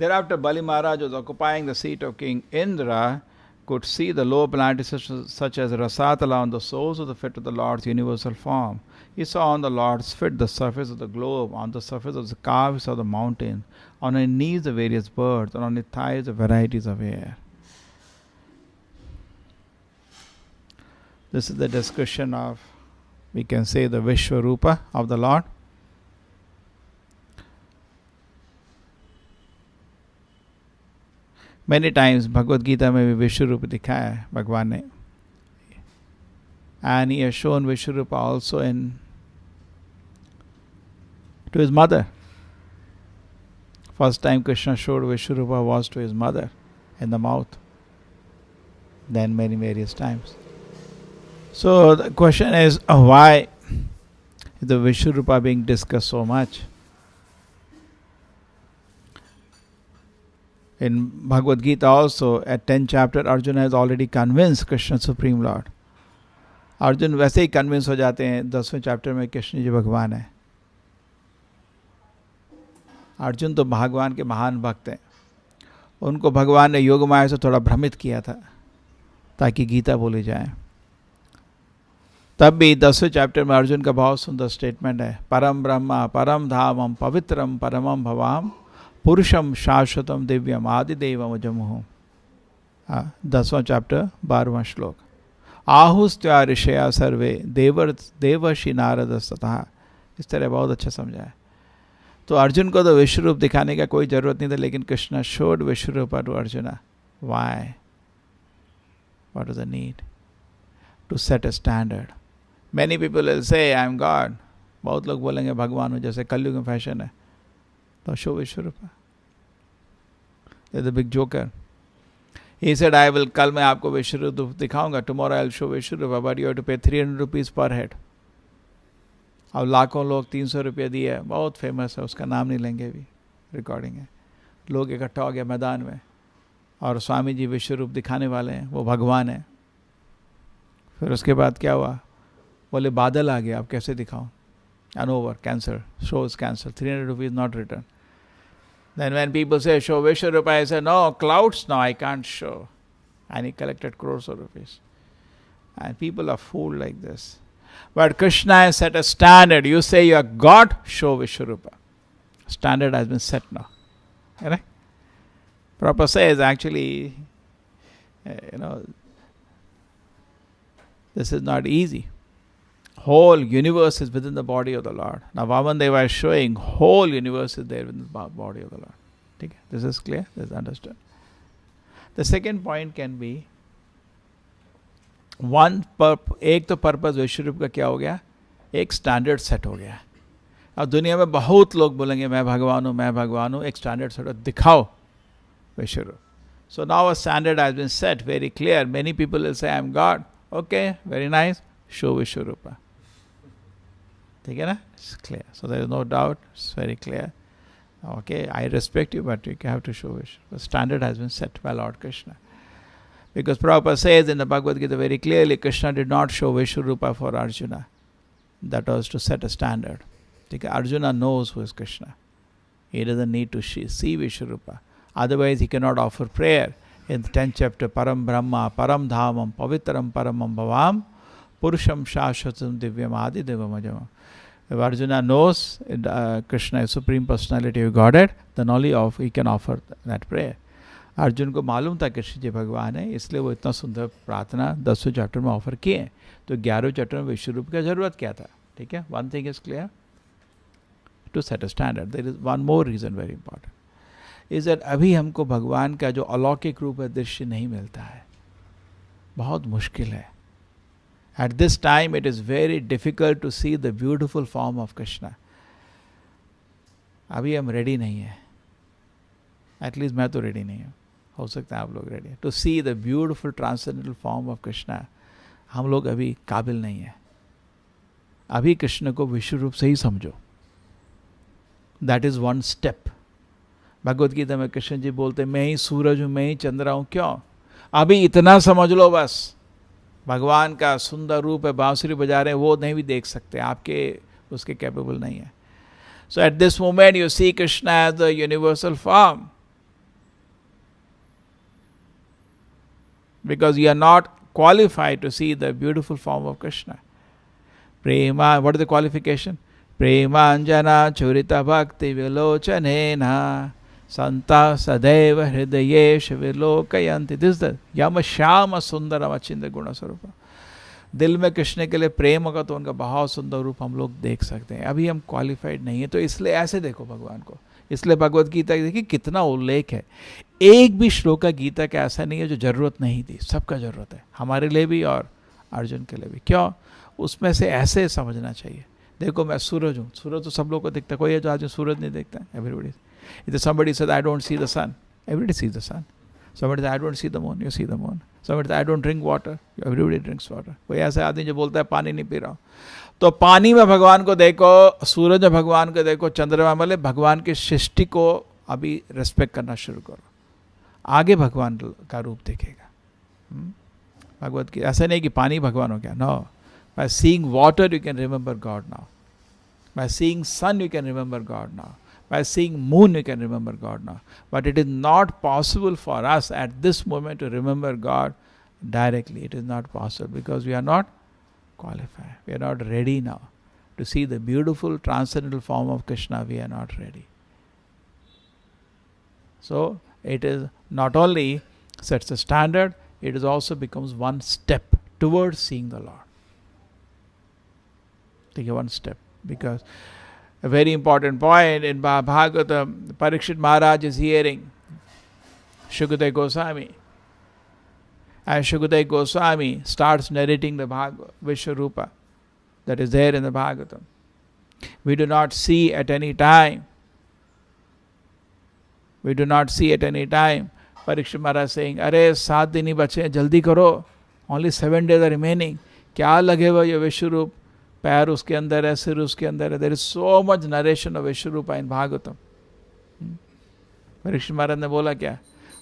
Thereafter, Bali Maharaj was occupying the seat of King Indra, could see the lower planets such as Rasatala on the soles of the feet of the Lord's universal form. He saw on the Lord's feet the surface of the globe, on the surface of the calves of the mountain, on his knees the various birds, and on his thighs the varieties of air. This is the discussion of, we can say, the Vishwarupa of the Lord. Many times Bhagavad Gita में भी विश्वरूप दिखाया है भगवान ने, and he has shown Vishwarupa also to his mother. First time Krishna showed Vishwarupa was to his mother in the mouth, then many various times. So the question is, why is the Vishwarupa being discussed so much? In Bhagavad Gita also, at 10th chapter, Arjuna has already convinced Krishna Supreme Lord. Arjun वैसे ही convince हो जाते हैं 10वें chapter में कृष्ण जी भगवान है. अर्जुन तो भगवान के महान भक्त हैं. उनको भगवान ने योग माया से थोड़ा भ्रमित किया था ताकि गीता बोली जाए. तब भी 10वें चैप्टर में अर्जुन का बहुत सुंदर स्टेटमेंट है, परम ब्रह्मा परम धामम पवित्रम परमम भवाम पुरुषम शाश्वतम दिव्यम आदिदेवम अजमहु. 10वां चैप्टर 12वां श्लोक. आहुस्त्या ऋषया सर्वे देवर्षि नारद तथा. इस तरह बहुत अच्छा समझा है. तो अर्जुन को तो विश्वरूप दिखाने का कोई जरूरत नहीं था, लेकिन Krishna showed Vishwarupa to Arjuna. Why? What is the need? To set a standard. Many people will say I am God. बहुत लोग बोलेंगे भगवान हूँ, जैसे कलयुग में फैशन है. तो show Vishwarupa. There's a big joker. He said, I will, कल मैं आपको विश्वरूप दिखाऊंगा. Tomorrow I will show Vishwarupa, but you have to pay 300 rupees per head. अब लाखों लोग 300 रुपये दिए. बहुत फेमस है, उसका नाम नहीं लेंगे अभी, रिकॉर्डिंग है. लोग इकट्ठा हो गया मैदान में और स्वामी जी विश्वरूप दिखाने वाले हैं, वो भगवान है. फिर उसके बाद क्या हुआ? बोले बादल आ गया, अब कैसे दिखाऊं? And over, cancer, shows cancer, 300 rupees not returned. Then when people say, show Vishwarupa, I say, no, clouds, no, I can't show. And he collected crores of rupees. And people are fooled like this. But Krishna has set a standard. You say you are God, show Vishwarupa. Standard has been set now. Right? Prabhupada says, actually, this is not easy. Whole universe is within the body of the Lord. Now Vamandeva is showing whole universe is there within the body of the Lord. Okay? This is clear? This is understood. The second point can be, एक तो purpose विश्वरूप का क्या हो गया? एक standard set हो गया. अब दुनिया में बहुत लोग बोलेंगे मैं भगवान हूँ, मैं भगवान हूँ. एक स्टैंडर्ड सेट दिखाओ विश्वरूप. So now a standard has been set, very clear. Many people will say I am God. Okay, very nice. Show Vishwarupa. ठीक है ना? It's clear. So there is no doubt. It's very clear. Okay, I respect you, but you have to show Vishwarupa. The standard has been set by Lord Krishna. Because Prabhupada says in the Bhagavad Gita very clearly, Krishna did not show Vishwarupa for Arjuna. That was to set a standard. Arjuna knows who is Krishna. He doesn't need to see Vishwarupa. Otherwise, he cannot offer prayer. In the 10th chapter, Param Brahma, Param Dhamam, Pavitram Paramam Bhavam, Purusham Shashvatam Divyam Adi Devamajama. If Arjuna knows Krishna is Supreme Personality of Godhead, then only he can offer that prayer. Arjun को मालूम था कृष्ण जी भगवान है, इसलिए वो इतना सुंदर प्रार्थना 10वें चैप्टर में ऑफर किए. तो 11वें चैप्टर में विश्वरूप की जरूरत क्या था? ठीक है. One thing is clear, to set a standard. There is one more reason very important, is that अभी हमको भगवान का जो अलौकिक रूप है दृश्य नहीं मिलता है. बहुत मुश्किल है. At this time it is very difficult to see the beautiful form of Krishna. अभी हम रेडी नहीं है, एटलीस्ट मैं तो रेडी नहीं हूँ, हो सकता है आप लोग रेडी है to see the beautiful transcendental form of Krishna. हम लोग अभी काबिल नहीं है. अभी कृष्ण को विश्व रूप से ही समझो. That is one step. Bhagavad Gita में कृष्ण जी बोलते मैं ही सूरज हूँ, मैं ही चंद्रा हूँ. क्यों? अभी इतना समझ लो बस. भगवान का सुंदर रूप है, बांसुरी बजा रहे हैं, वो नहीं भी देख सकते, आपके उसके कैपेबल नहीं है. So at this moment you see Krishna as the universal form, because you are not qualified to see the beautiful form of Krishna. Prema, what is the qualification? Premanjana churita bhakti vilochanena santa sadeva hridayesha vilokayanti. This is the yama shama sundaram achinda guna swarupa. दिल में कृष्ण के लिए प्रेम होगा तो उनका बहुत सुंदर रूप हम लोग देख सकते हैं. अभी हम क्वालिफाइड नहीं है, तो इसलिए ऐसे देखो भगवान को. इसलिए भगवत गीता देखिए कितना उल्लेख है. एक भी श्लोक का गीता का ऐसा नहीं है जो जरूरत नहीं थी. सबका जरूरत है, हमारे लिए भी और अर्जुन के लिए भी. क्यों? उसमें से ऐसे समझना चाहिए. देखो मैं सूरज हूँ, सूरज तो सब लोग को दिखता है. कोई है जो आज सूरज नहीं देखता है? Everybody. If somebody says I don't see the sun, everybody sees the sun. Somebody says I don't see the moon, you see the moon. Somebody says I don't drink water, everybody drinks water. कोई ऐसा आदमी जो बोलता है पानी नहीं P रहा हूँ, तो पानी में भगवान को देखो, सूरज में भगवान को देखो, चंद्रमा में भगवान की सृष्टि को अभी रेस्पेक्ट करना शुरू करो. आगे भगवान का रूप दिखेगा. भगवत की ऐसा नहीं कि पानी भगवान हो गया. No. By seeing water you can remember God now. By seeing sun you can remember God now. By seeing moon you can remember God now. But it is not possible for us at this moment to remember God directly. It is not possible because we are not qualified. We are not ready now to see the beautiful transcendental form of Krishna. We are not ready. So it is not only sets a standard, it is also becomes one step towards seeing the Lord. Take one step, because a very important point in Bhagavatam, Parikshit Maharaj is hearing Shukadeva Goswami, and Shukadeva Goswami starts narrating the Vishwarupa that is there in the Bhagavatam. We do not see at any time. We do not see at any time Parikshit Maharaj saying, "Arey 7 दिन ही बचे, जल्दी करो. Only 7 days are remaining. क्या लगे हुआ ये विश्वरूप? पैर उसके अंदर है, सिर उसके अंदर है." There is so much narration of Vishwarupa in Bhagavatam. Parikshit Maharaj ने बोला क्या?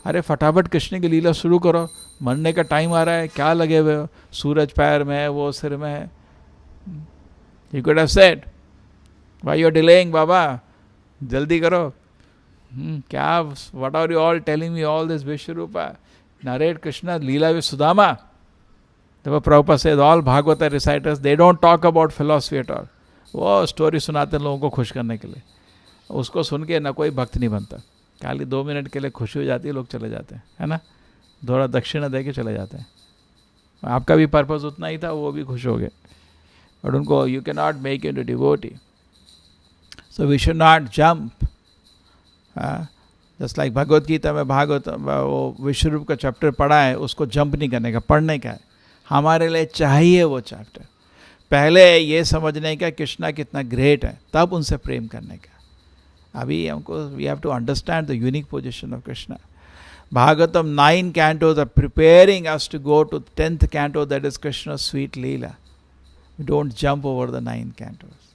अरे फटाफट कृष्ण की लीला शुरू करो, मरने का टाइम आ रहा है, क्या लगे हुए हो? सूरज पैर में है, वो सिर में है. He could have said, why you are delaying बाबा, जल्दी करो. क्या, what are you all telling me all this Vishwarupa? Narrate Krishna Leela with Sudama. The Prabhupada says all Bhagavata reciters, they don't talk about philosophy at all. वो story सुनाते हैं लोगों को खुश करने के लिए. उसको सुन के ना कोई भक्त नहीं बनता. खाली 2 मिनट के लिए खुशी हो जाती है, लोग चले जाते हैं, है ना. थोड़ा दक्षिणा दे के चले जाते हैं. आपका भी पर्पस उतना ही था, वो भी खुश हो गए. बट उनको you can not make into devotee. So we should not jump. Just like Bhagavad Gita में भागवत वो विश्वरूप का चैप्टर पढ़ा है, उसको जंप नहीं करने का, पढ़ने का है. हमारे लिए चाहिए वो चैप्टर. पहले ये समझने का कृष्णा कितना ग्रेट है, तब उनसे प्रेम करने का. अभी हमको we have to understand the unique position of Krishna. Bhagavatam 9 cantos are preparing us to go to 10th canto, that is Krishna's sweet Leela. We don't jump over the 9 cantos.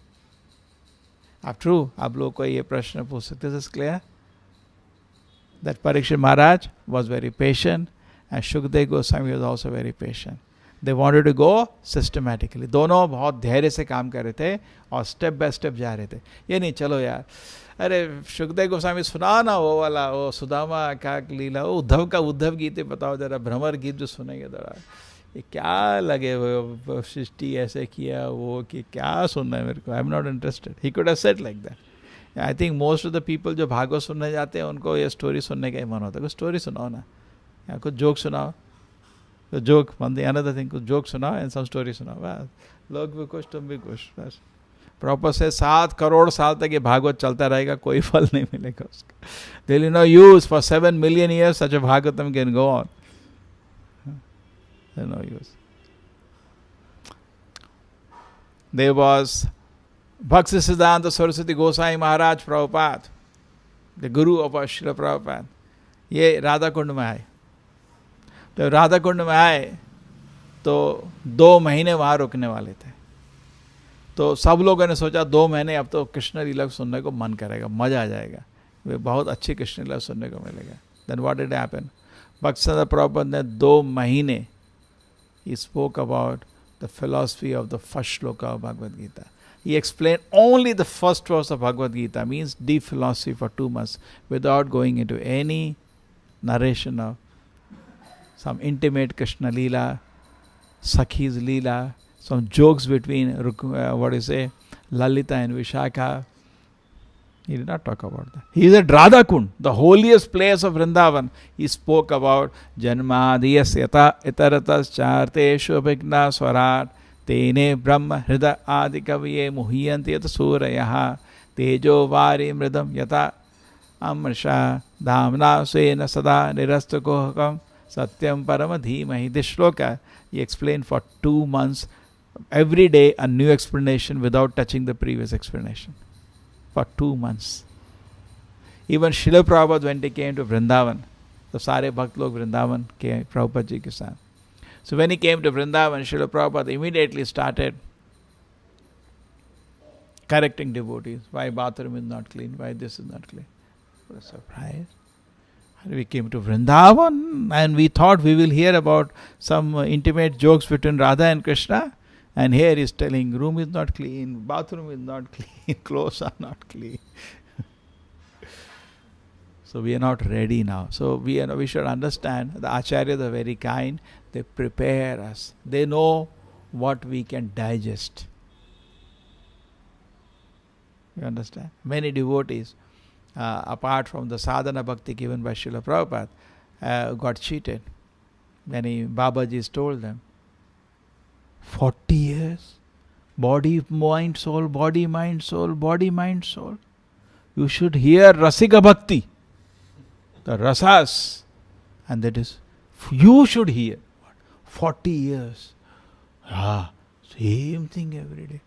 After all, आप लोग को ये प्रश्न पूछ सकते. This is clear? That Parikshit Maharaj was very patient and Shukadeva Goswami was also very patient. They wanted to go systematically. दोनों बहुत धैर्य से काम कर रहे थे और स्टेप बाय स्टेप जा रहे थे. ये नहीं चलो यार, अरे शुकदेव गोस्वामी सुना ना वो वाला, वो सुदामा का लीला, वो उद्धव का उद्धव गीत बताओ जरा, भ्रमर गीत जो सुनेंगे जरा. ये क्या लगे वो सृष्टि ऐसे किया वो कि क्या सुनना है मेरे को. I am not interested. He could have said like that. I think most of the people जो भागवत सुनने जाते हैं उनको ये स्टोरी सुनने का ही मन होता है. कुछ स्टोरी सुनाओ ना, या कुछ जोक सुनाओ. तो जोक अनदर थिंग, कुछ जोक सुनाओ एंड सम स्टोरी सुनाओ. बस लोग भी खुश, तुम भी खुश. बस प्रॉपर से 7 करोड़ साल तक ये भागवत चलता रहेगा, कोई फल नहीं मिलेगा उसका. There is no use for 7 million years such a Bhagavatam can go on. There is no use. There was Bhaktisiddhanta Saraswati Gosai Maharaj Prabhupada, the guru of Srila Prabhupada. ये राधा कुंड में आए. तो राधा कुंड में आए तो 2 महीने वहाँ रुकने वाले थे. तो सब लोगों ने सोचा 2 महीने अब तो कृष्ण लीला सुनने को मन करेगा, मजा आ जाएगा, वे बहुत अच्छी कृष्ण लीला सुनने को मिलेगा. Then what did happen? Bhaktisiddhanta Prabhupada ने 2 महीने he spoke about the philosophy of the first shloka of Bhagavad Gita. He explained only the first verse of Bhagavad Gita, means deep philosophy, for 2 months without going into any narration of some intimate Krishna Leela, Sakhi's Leela, some jokes between Lalita and Vishakha. He did not talk about that. He said Radha Kund, the holiest place of Vrindavan. He spoke about Janmadiyas yata itaratas charteshu abhigna swarat tene brahma hrida adikaviye muhiyanti yata surayaha tejo vari mridam yata amrsha dhamna svena sada nirastakohakam satyam paramadhimahi. This shloka he explained for 2 months, every day a new explanation without touching the previous explanation. For 2 months. Even Srila Prabhupada, when he came to Vrindavan, the Sare Bhakt Log Vrindavan came, Prabhupada ji ke saath. So when he came to Vrindavan, Srila Prabhupada immediately started correcting devotees. Why bathroom is not clean? Why this is not clean? What a surprise. And we came to Vrindavan and we thought we will hear about some intimate jokes between Radha and Krishna. And here he is telling room is not clean, bathroom is not clean, clothes are not clean. So we are not ready now. So we should understand the acharyas are very kind. They prepare us. They know what we can digest. You understand? Many devotees, apart from the sadhana bhakti given by Srila Prabhupada, got cheated. Many Babajis told them, 40 years, body, mind, soul, body, mind, soul, body, mind, soul. You should hear Rasika Bhakti, the rasas, and that is, you should hear. 40 years. Same thing every day.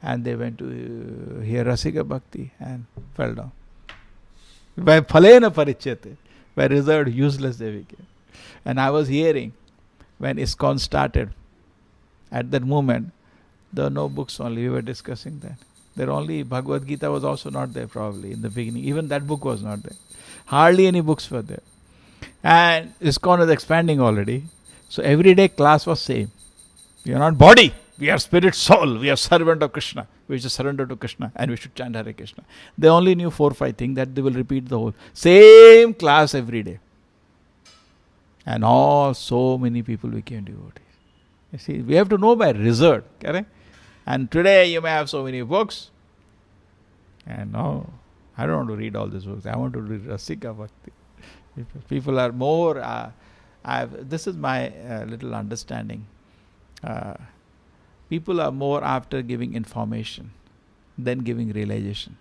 And they went to hear Rasika Bhakti and fell down. By phalena parichyate, by reserved useless they became. And I was hearing when ISKCON started, at that moment, there were no books only. We were discussing that. There only Bhagavad Gita was also not there probably in the beginning. Even that book was not there. Hardly any books were there. And ISKCON was expanding already. So every day class was same. We are not body. We are spirit, soul. We are servant of Krishna. We should surrender to Krishna and we should chant Hare Krishna. They only knew 4 or 5 things that they will repeat the whole. Same class every day. And so many people became devotees. You see, we have to know by result, correct? And today you may have so many books, and no, I don't want to read all these books. I want to read Rasika Bhakti. People are more, this is my little understanding. People are more after giving information than giving realization.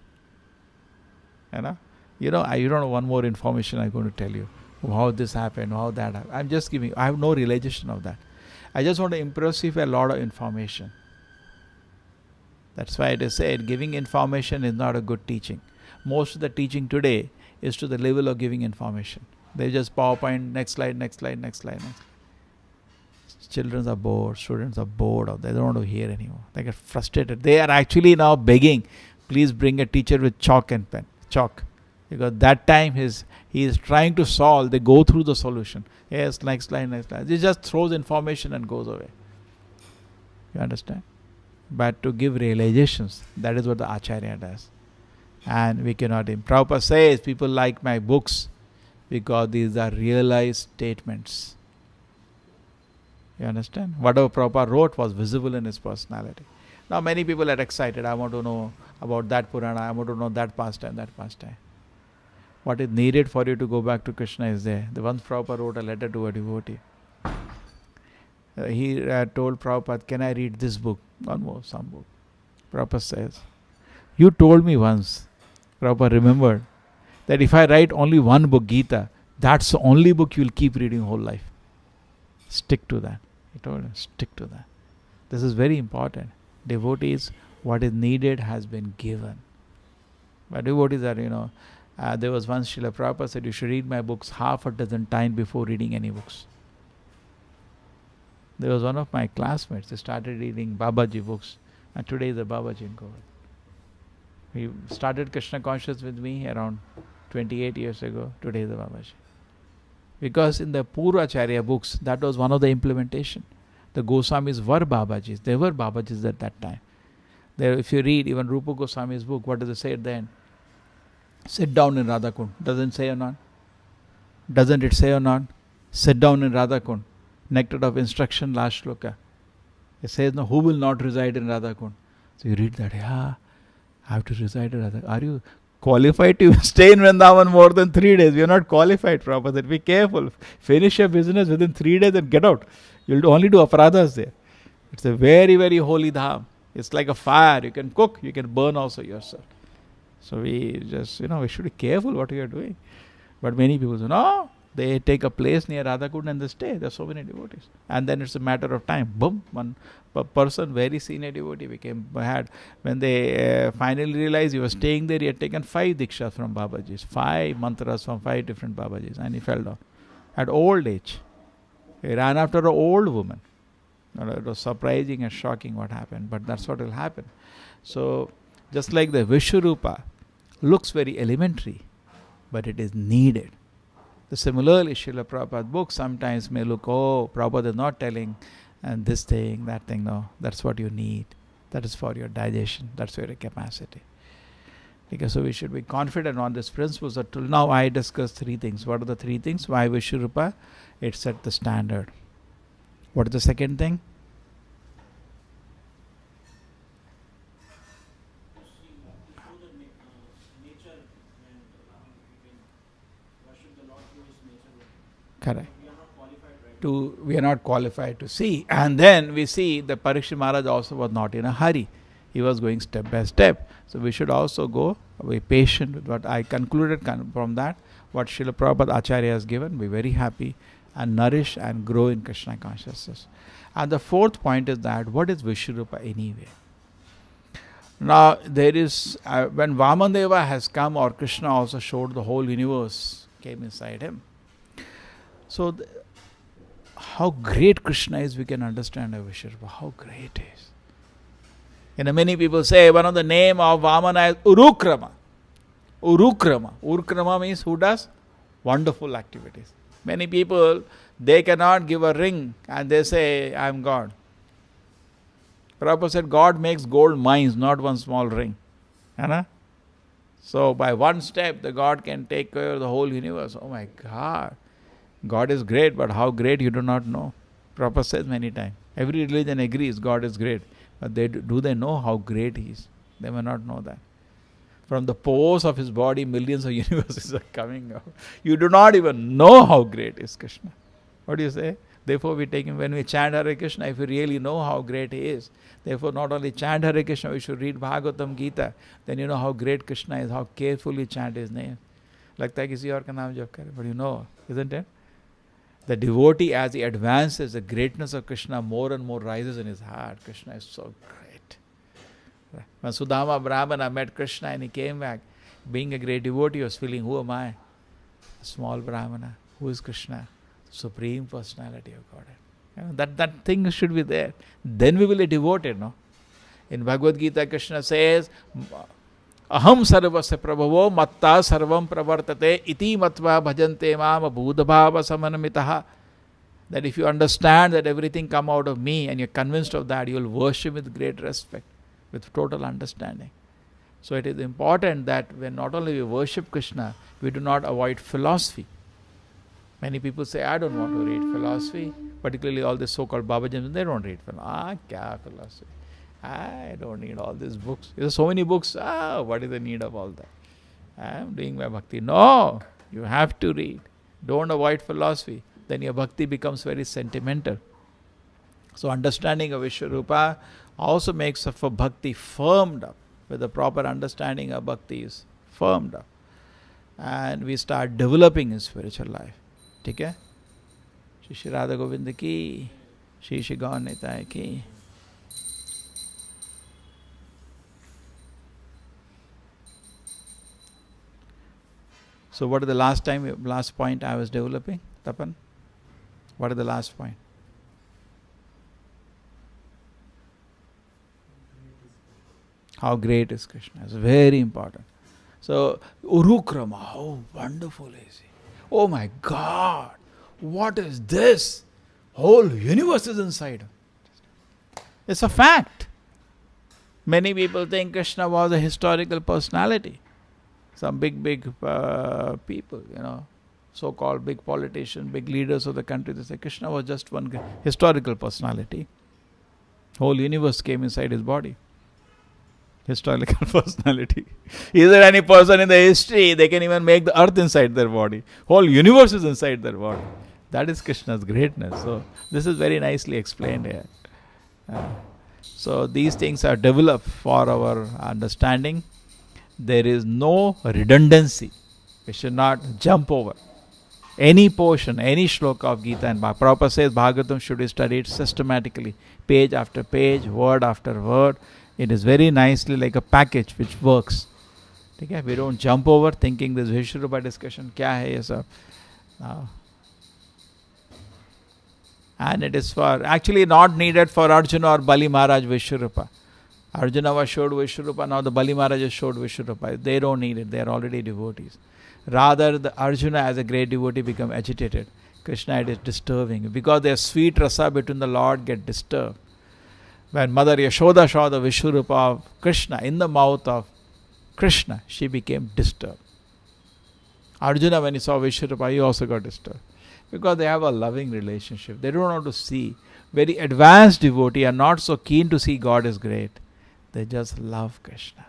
You know, you don't know one more information I'm going to tell you. How this happened, how that happened. I'm just giving, I have no realization of that. I just want to impress you with a lot of information. That's why it is said, giving information is not a good teaching. Most of the teaching today is to the level of giving information. They just PowerPoint, next slide, next slide, next slide, next slide. Children are bored, students are bored of that. They don't want to hear anymore. They get frustrated. They are actually now begging, please bring a teacher with chalk and pen. Chalk. Because that time he is trying to solve, they go through the solution. Yes, next line, next line. He just throws information and goes away. You understand? But to give realizations, that is what the Acharya does. And we cannot. Prabhupada says, people like my books because these are realized statements. You understand? Whatever Prabhupada wrote was visible in his personality. Now many people are excited. I want to know about that Purana. I want to know that pastime, that pastime. What is needed for you to go back to Krishna is there. The once Prabhupada wrote a letter to a devotee. He told Prabhupada, can I read this book? One more, some book. Prabhupada says, you told me once, Prabhupada remembered, that if I write only one book, Gita, that's the only book you will keep reading whole life. Stick to that. He told him, stick to that. This is very important. Devotees, what is needed has been given. But devotees are, there was once Srila Prabhupada said, you should read my books half a dozen times before reading any books. There was one of my classmates, he started reading Babaji books, and today is a Babaji in Goa. He started Krishna consciousness with me around 28 years ago. Today is a Babaji. Because in the Purvacharya books, that was one of the implementation. The Goswamis were Babajis. They were Babajis at that time. There, if you read even Rupa Goswami's book, what does it say at the end? Sit down in Radhakund. Doesn't say or not? Doesn't it say or not? Sit down in Radhakund. Nectar of instruction, last shloka. It says, no, who will not reside in Radhakund? So you read that, yeah, I have to reside in Radhakund. Are you qualified to stay in Vrindavan more than 3 days? We are not qualified, Prabhupada. Be careful. Finish your business within 3 days and get out. You'll only do aparadhas there. It's a very, very holy dham. It's like a fire. You can cook, you can burn also yourself. So we just, we should be careful what we are doing. But many people say, no, they take a place near Radhakund and they stay. There are so many devotees. And then it's a matter of time. Boom, one person, very senior devotee when they finally realized he was staying there, he had taken 5 dikshas from Babajis, 5 mantras from 5 different Babajis, and he fell down. At old age. He ran after an old woman. It was surprising and shocking what happened, but that's what will happen. So, just like the Vishwarupa looks very elementary, but it is needed. Similarly, Srila Prabhupada's book sometimes may look, Prabhupada is not telling and this thing, that thing. No, that's what you need. That is for your digestion. That's for your capacity. Okay, so we should be confident on this principle. So till now I discussed 3 things. What are the 3 things? Why Vishwarupa? It set the standard. What is the second thing? Correct. We are not qualified to see. And then we see that Parikshit Maharaj also was not in a hurry. He was going step by step. So we should also be patient with what I concluded from that. What Srila Prabhupada Acharya has given, be very happy and nourish and grow in Krishna consciousness. And the 4th point is that, what is Vishwarupa anyway? Now, there is, when Vamanadeva has come, or Krishna also showed the whole universe, came inside him. So, how great Krishna is, we can understand a Vishwarupa, how great he is. Many people say one of the name of Vamana is Urukrama. Urukrama. Urukrama means who does wonderful activities. Many people, they cannot give a ring and they say, I am God. Prabhupada said, God makes gold mines, not one small ring. So by one step, the God can take care of the whole universe. Oh my God. God is great, but how great you do not know. Prabhupada says many times. Every religion agrees God is great. But do they know how great he is? They may not know that. From the pores of his body, millions of universes are coming out. You do not even know how great is Krishna. What do you say? Therefore, we take him when we chant Hare Krishna, if we really know how great he is. Therefore, not only chant Hare Krishna, we should read Bhagavatam Gita. Then you know how great Krishna is, how carefully chant his name. Lagta hai kisi aur ka naam jap kare, but you know, isn't it? The devotee, as he advances, the greatness of Krishna more and more rises in his heart. Krishna is so great. When Sudama Brahmana met Krishna and he came back, being a great devotee, he was feeling, who am I? A small Brahmana. Who is Krishna? Supreme Personality of Godhead. That thing should be there. Then we will be devoted, no? In Bhagavad Gita, Krishna says, Aham sarvasya prabhavo matta sarvam pravartate iti matva bhajante mama bhudabhava samanamitaha. That if you understand that everything come out of me and you're convinced of that, you will worship with great respect, with total understanding. So it is important that when not only we worship Krishna, we do not avoid philosophy. Many people say, I don't want to read philosophy, particularly all the so-called Babajis, they don't read philosophy. Kya philosophy? I don't need all these books. There are so many books. What is the need of all that? I am doing my bhakti. No, you have to read. Don't avoid philosophy. Then your bhakti becomes very sentimental. So understanding of Vishwarupa also makes for bhakti firmed up. With the proper understanding of bhakti is firmed up. And we start developing in spiritual life. ठीक है? श्री श्री राधा गोविंद की, श्री श्री गौर निताय की. So what is the last point I was developing, Tapan? What is the last point? How great is Krishna? It's very important. So, Urukrama, how wonderful is he? Oh my God, what is this? Whole universe is inside. It's a fact. Many people think Krishna was a historical personality. Some big people, so-called big politicians, big leaders of the country, they say Krishna was just one historical personality. Whole universe came inside his body. Historical personality. Is there any person in the history, they can even make the earth inside their body. Whole universe is inside their body. That is Krishna's greatness. So this is very nicely explained here. So these things are developed for our understanding. There is no redundancy. We should not jump over any portion, any shloka of Gita and Bhagavatam. Prabhupada says Bhagavatam should be studied systematically, page after page, word after word. It is very nicely like a package which works. Okay? We don't jump over thinking this Vishwarupa discussion, kya hai ye sab. And it is for actually not needed for Arjuna or Bali Maharaj Vishwarupa. Arjuna was showed Vishwarupa, now the Bali Maharaj is showed Vishwarupa. They don't need it, they are already devotees. Rather, the Arjuna as a great devotee become agitated. Krishna, it is disturbing because their sweet rasa between the Lord get disturbed. When Mother Yashoda saw the Vishwarupa of Krishna in the mouth of Krishna, she became disturbed. Arjuna, when he saw Vishwarupa, he also got disturbed. Because they have a loving relationship. They don't want to see. Very advanced devotees are not so keen to see God is great. They just love Krishna.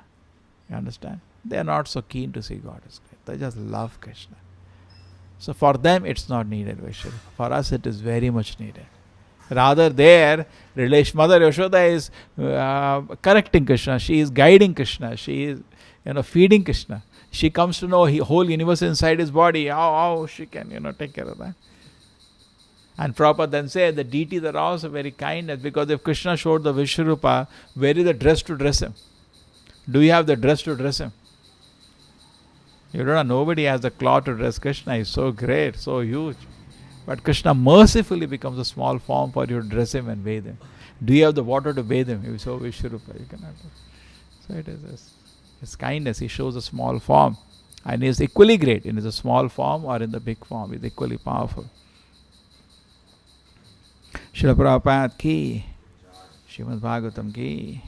You understand? They are not so keen to see God is great. They just love Krishna. So for them it's not needed, Vishwarupa. For us it is very much needed. Rather their relation, Mother Yashoda is correcting Krishna. She is guiding Krishna. She is feeding Krishna. She comes to know whole universe inside his body. How she can take care of that. And Prabhupada then said the deities are also very kind, because if Krishna showed the Vishwarupa, where is the dress to dress him? Do you have the dress to dress him? You don't know. Nobody has the cloth to dress Krishna. He's so great, so huge. But Krishna mercifully becomes a small form for you to dress him and bathe him. Do you have the water to bathe him? If you show Vishwarupa, you cannot. So it is his kindness. He shows a small form. And he is equally great in the small form or in the big form. He is equally powerful. Srila Prabhupada ki, Srimad Bhagavatam ki.